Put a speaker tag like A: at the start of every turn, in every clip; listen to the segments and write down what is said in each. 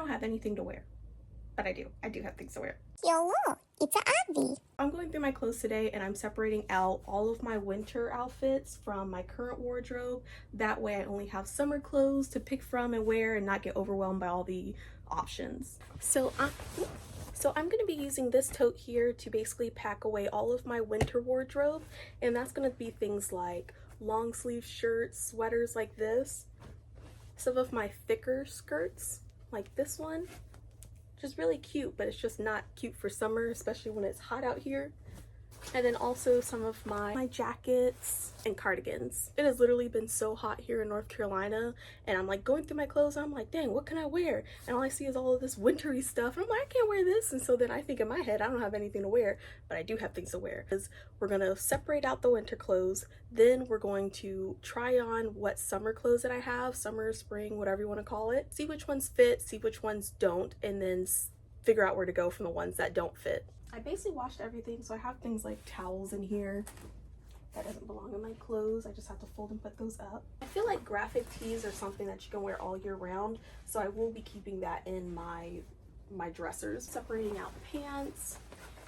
A: don't have anything to wear. But I do have things to wear.
B: Yo, look, it's a Abby.
A: I'm going through my clothes today and I'm separating out all of my winter outfits from my current wardrobe. That way I only have summer clothes to pick from and wear and not get overwhelmed by all the options. So I'm going to be using this tote here to basically pack away all of my winter wardrobe, and that's going to be things like long sleeve shirts, sweaters like this, some of my thicker skirts like this one, which is really cute, but it's just not cute for summer, especially when it's hot out here. And then also some of my jackets and cardigans. It has literally been so hot here in North Carolina, and I'm like going through my clothes and I'm like, dang, what can I wear? And all I see is all of this wintry stuff, and I'm like, I can't wear this. And so then I think in my head I don't have anything to wear, but I do have things to wear. Because we're gonna separate out the winter clothes, then we're going to try on what summer clothes that I have, summer, spring, whatever you want to call it, see which ones fit, see which ones don't, and then figure out where to go from the ones that don't fit. I basically washed everything, so I have things like towels in here that doesn't belong in my clothes. I just have to fold and put those up. I feel like graphic tees are something that you can wear all year round, so I will be keeping that in my dressers. Separating out pants,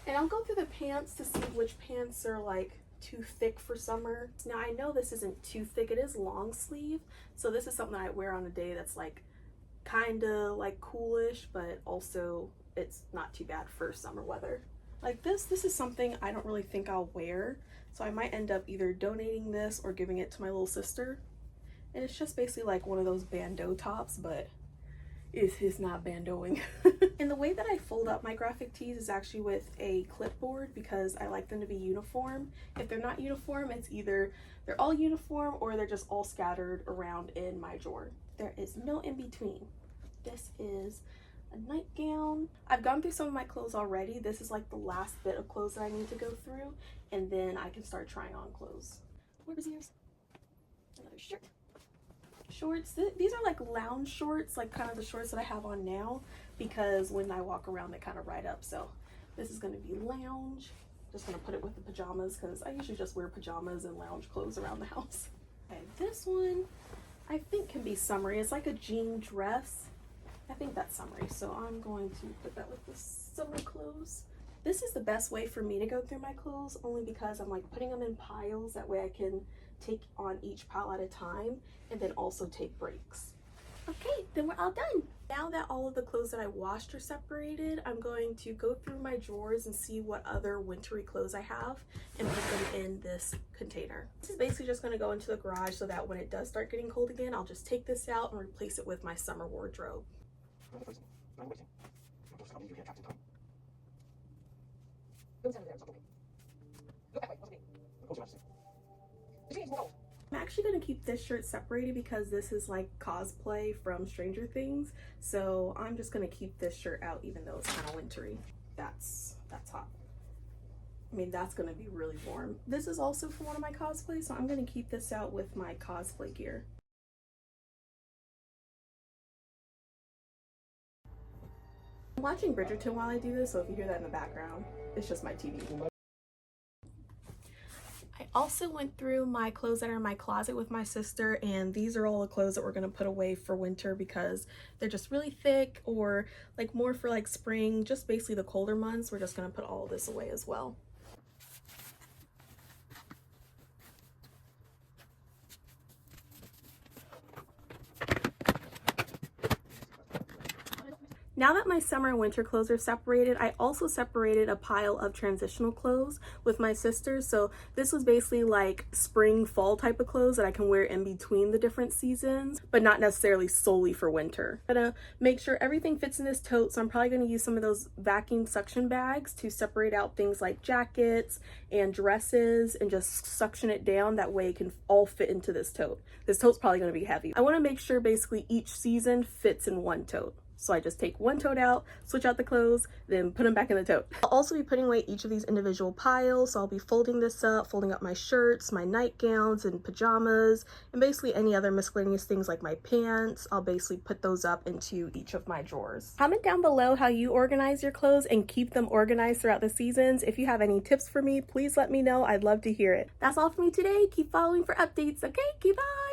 A: and I'll go through the pants to see which pants are like too thick for summer. Now I know this isn't too thick, it is long sleeve, so this is something that I wear on a day that's like kind of like coolish, but also it's not too bad for summer weather. Like this is something I don't really think I'll wear, so I might end up either donating this or giving it to my little sister. And it's just basically like one of those bandeau tops, but it's not bandeauing. And the way that I fold up my graphic tees is actually with a clipboard, because I like them to be uniform. If they're not uniform, it's either they're all uniform or they're just all scattered around in my drawer. There is no in between. This is a nightgown. I've gone through some of my clothes already. This is like the last bit of clothes that I need to go through, and then I can start trying on clothes. More brassieres. Another shirt. Shorts. These are like lounge shorts, like kind of the shorts that I have on now, because when I walk around they kind of ride up. So this is going to be lounge. Just going to put it with the pajamas, because I usually just wear pajamas and lounge clothes around the house. Okay, this one I think can be summery. It's like a jean dress. I think that's summery, so I'm going to put that with the summer clothes. This is the best way for me to go through my clothes, only because I'm like putting them in piles. That way I can take on each pile at a time and then also take breaks. Okay, then we're all done. Now that all of the clothes that I washed are separated, I'm going to go through my drawers and see what other wintry clothes I have and put them in this container. This is basically just going to go into the garage so that when it does start getting cold again, I'll just take this out and replace it with my summer wardrobe. I'm actually going to keep this shirt separated because this is like cosplay from Stranger Things, so I'm just going to keep this shirt out even though it's kind of wintry. That's hot. I mean, that's going to be really warm. This is also from one of my cosplays, so I'm going to keep this out with my cosplay gear. I'm watching Bridgerton while I do this, so if you hear that in the background, it's just my TV. I also went through my clothes that are in my closet with my sister, and these are all the clothes that we're going to put away for winter because they're just really thick, or like more for like spring, just basically the colder months. We're just going to put all of this away as well. Now that my summer and winter clothes are separated, I also separated a pile of transitional clothes with my sister. So this was basically like spring, fall type of clothes that I can wear in between the different seasons, but not necessarily solely for winter. I'm gonna make sure everything fits in this tote, so I'm probably gonna use some of those vacuum suction bags to separate out things like jackets and dresses and just suction it down. That way it can all fit into this tote. This tote's probably gonna be heavy. I wanna make sure basically each season fits in one tote. So I just take one tote out, switch out the clothes, then put them back in the tote. I'll also be putting away each of these individual piles. So I'll be folding this up, folding up my shirts, my nightgowns and pajamas, and basically any other miscellaneous things like my pants. I'll basically put those up into each of my drawers. Comment down below how you organize your clothes and keep them organized throughout the seasons. If you have any tips for me, please let me know. I'd love to hear it. That's all for me today. Keep following for updates. Okay, bye.